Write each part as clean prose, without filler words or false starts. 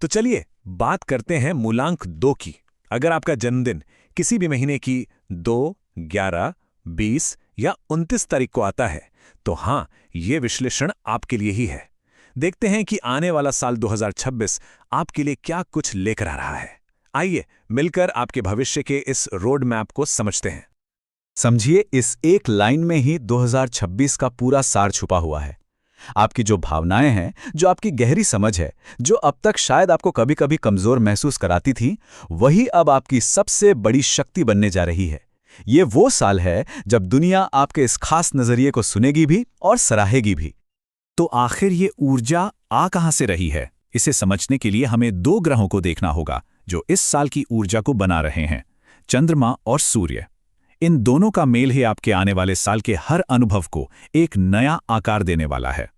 तो चलिए बात करते हैं मूलांक 2 की। अगर आपका जन्मदिन किसी भी महीने की 2, 11, 20 या 29 तारीख को आता है तो हाँ, ये विश्लेषण आपके लिए ही है। देखते हैं कि आने वाला साल 2026 आपके लिए क्या कुछ लेकर आ रहा है। आइए मिलकर आपके भविष्य के इस रोड मैप को समझते हैं। समझिए, इस एक लाइन में ही 2026 का पूरा सार छुपा हुआ है। आपकी जो भावनाएं हैं, जो आपकी गहरी समझ है, जो अब तक शायद आपको कभी-कभी कमजोर महसूस कराती थी, वही अब आपकी सबसे बड़ी शक्ति बनने जा रही है। ये वो साल है जब दुनिया आपके इस खास नजरिए को सुनेगी भी और सराहेगी भी। तो आखिर ये ऊर्जा आ कहां से रही है? इसे समझने के लिए हमें 2 ग्रहों को देखना होगा जो इस साल की ऊर्जा को बना रहे हैं, चंद्रमा और सूर्य। इन दोनों का मेल ही आपके आने वाले साल के हर अनुभव को एक नया आकार देने वाला है।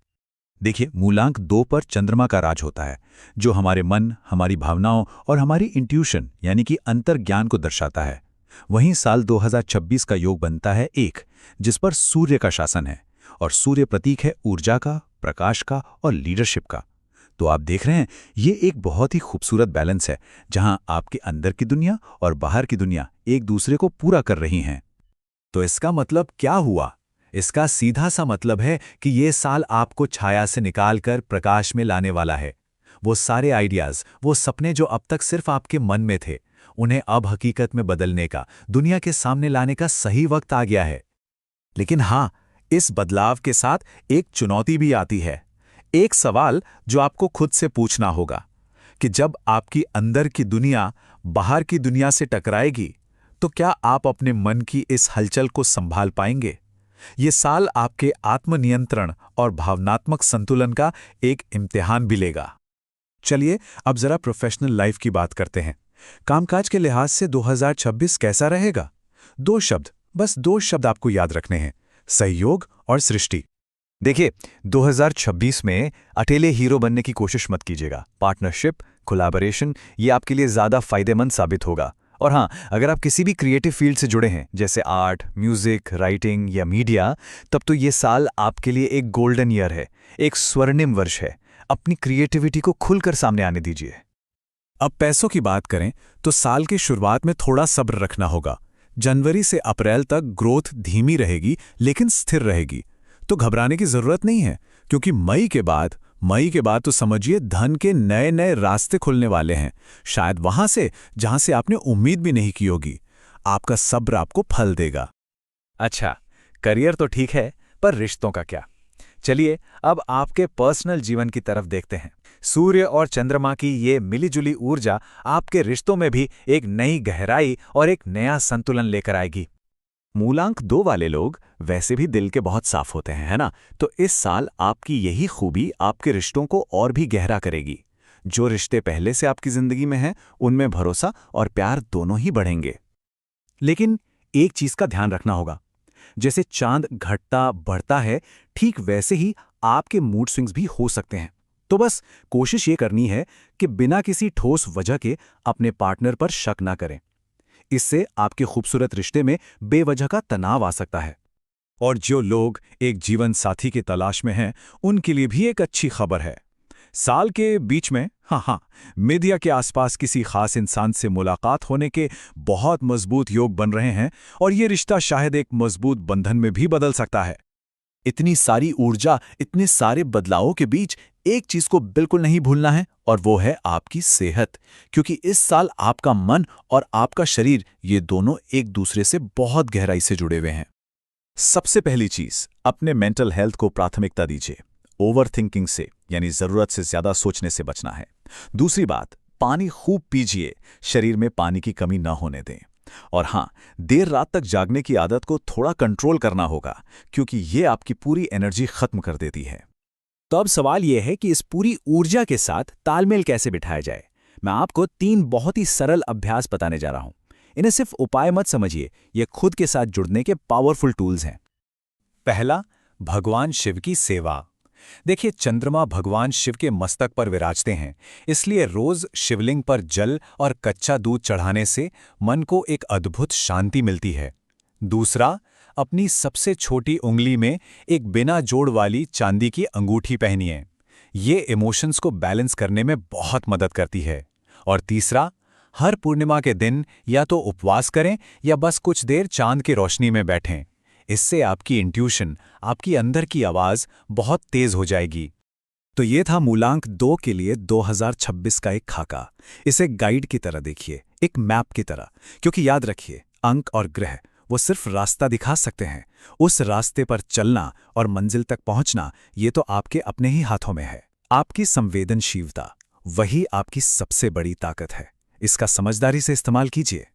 देखिए, मूलांक 2 पर चंद्रमा का राज होता है, जो हमारे मन, हमारी भावनाओं और हमारी इंट्यूशन यानी कि अंतर्ज्ञान को दर्शाता है। वहीं साल 2026 का योग बनता है 1, जिस पर सूर्य का शासन है, और सूर्य प्रतीक है ऊर्जा का, प्रकाश का और लीडरशिप का। तो आप देख रहे हैं, ये एक बहुत ही खूबसूरत बैलेंस है, जहां आपके अंदर की दुनिया और बाहर की दुनिया एक दूसरे को पूरा कर रही हैं। तो इसका मतलब क्या हुआ? इसका सीधा सा मतलब है कि ये साल आपको छाया से निकालकर प्रकाश में लाने वाला है। वो सारे आइडियाज, वो सपने जो अब तक सिर्फ आपके मन में थे, उन्हें अब हकीकत में बदलने का, दुनिया के सामने लाने का सही वक्त आ गया है। लेकिन हाँ, इस बदलाव के साथ एक चुनौती भी आती है। एक सवाल जो आपको खुद से पूछना होगा कि जब आपकी अंदर की दुनिया बाहर की दुनिया से टकराएगी, तो क्या आप अपने मन की इस हलचल को संभाल पाएंगे? ये साल आपके आत्मनियंत्रण और भावनात्मक संतुलन का एक इम्तिहान भी लेगा। चलिए अब जरा प्रोफेशनल लाइफ की बात करते हैं। कामकाज के लिहाज से 2026 कैसा रहेगा? 2 शब्द, बस 2 शब्द आपको याद रखने हैं: सहयोग और सृष्टि। देखिए, 2026 में अकेले हीरो बनने की कोशिश मत कीजिएगा। पार्टनरशिप, कोलैबोरेशन, ये आपके लिए ज़्यादा फायदेमंद साबित होगा। और हाँ, अगर आप किसी भी क्रिएटिव फील्ड से जुड़े हैं, जैसे आर्ट, म्यूजिक, राइटिंग या मीडिया, तब तो ये साल आपके लिए एक गोल्डन ईयर है, एक स्वर्णिम वर्ष है। अपनी क्रिएटिविटी को खुलकर सामने आने दीजिए। अब पैसों की बात करें तो साल की शुरुआत में थोड़ा सब्र रखना होगा। जनवरी से अप्रैल तक ग्रोथ धीमी रहेगी लेकिन स्थिर रहेगी। तो घबराने की जरूरत नहीं है, क्योंकि मई के बाद तो समझिए धन के नए नए रास्ते खुलने वाले हैं, शायद वहां से जहां से आपने उम्मीद भी नहीं की होगी। आपका सब्र आपको फल देगा। अच्छा, करियर तो ठीक है, पर रिश्तों का क्या? चलिए अब आपके पर्सनल जीवन की तरफ देखते हैं। सूर्य और चंद्रमा की ये मिलीजुली ऊर्जा आपके रिश्तों में भी एक नई गहराई और एक नया संतुलन लेकर आएगी। मूलांक 2 वाले लोग वैसे भी दिल के बहुत साफ होते हैं, है ना? तो इस साल आपकी यही खूबी आपके रिश्तों को और भी गहरा करेगी। जो रिश्ते पहले से आपकी जिंदगी में हैं, उनमें भरोसा और प्यार दोनों ही बढ़ेंगे। लेकिन एक चीज का ध्यान रखना होगा, जैसे चांद घटता बढ़ता है, ठीक वैसे ही आपके मूड स्विंग्स भी हो सकते हैं। तो बस कोशिश ये करनी है कि बिना किसी ठोस वजह के अपने पार्टनर पर शक ना करें। इससे आपके खूबसूरत रिश्ते में बेवजह का तनाव आ सकता है। और जो लोग एक जीवन साथी की तलाश में हैं, उनके लिए भी एक अच्छी खबर है। साल के बीच में मीडिया के आसपास किसी खास इंसान से मुलाकात होने के बहुत मजबूत योग बन रहे हैं, और ये रिश्ता शायद एक मजबूत बंधन में भी बदल सकता है। इतनी सारी ऊर्जा, इतने सारे बदलावों के बीच एक चीज को बिल्कुल नहीं भूलना है, और वो है आपकी सेहत। क्योंकि इस साल आपका मन और आपका शरीर, ये दोनों एक दूसरे से बहुत गहराई से जुड़े हुए हैं। सबसे पहली चीज, अपने मेंटल हेल्थ को प्राथमिकता दीजिए। ओवर थिंकिंग से, यानी जरूरत से ज्यादा सोचने से बचना है। दूसरी बात, पानी खूब पीजिए, शरीर में पानी की कमी न होने दें। और हाँ, देर रात तक जागने की आदत को थोड़ा कंट्रोल करना होगा, क्योंकि ये आपकी पूरी एनर्जी खत्म कर देती है। तो अब सवाल यह है कि इस पूरी ऊर्जा के साथ तालमेल कैसे बिठाया जाए। मैं आपको 3 बहुत ही सरल अभ्यास बताने जा रहा हूं। इन्हें सिर्फ उपाय मत समझिए, ये खुद के साथ जुड़ने के पावरफुल टूल्स हैं। पहला, भगवान शिव की सेवा। देखिए, चंद्रमा भगवान शिव के मस्तक पर विराजते हैं, इसलिए रोज शिवलिंग पर जल और कच्चा दूध चढ़ाने से मन को एक अद्भुत शांति मिलती है। दूसरा, अपनी सबसे छोटी उंगली में एक बिना जोड़ वाली चांदी की अंगूठी पहनिए। ये इमोशंस को बैलेंस करने में बहुत मदद करती है। और तीसरा, हर पूर्णिमा के दिन या तो उपवास करें या बस कुछ देर चांद की रोशनी में बैठें। इससे आपकी इंट्यूशन, आपकी अंदर की आवाज़ बहुत तेज हो जाएगी। तो ये था मूलांक 2 के लिए 2026 का एक खाका। इसे गाइड की तरह देखिए, एक मैप की तरह, क्योंकि याद रखिए, अंक और ग्रह वो सिर्फ रास्ता दिखा सकते हैं। उस रास्ते पर चलना और मंजिल तक पहुंचना ये तो आपके अपने ही हाथों में है। आपकी संवेदनशीलता वही आपकी सबसे बड़ी ताकत है। इसका समझदारी से इस्तेमाल कीजिए।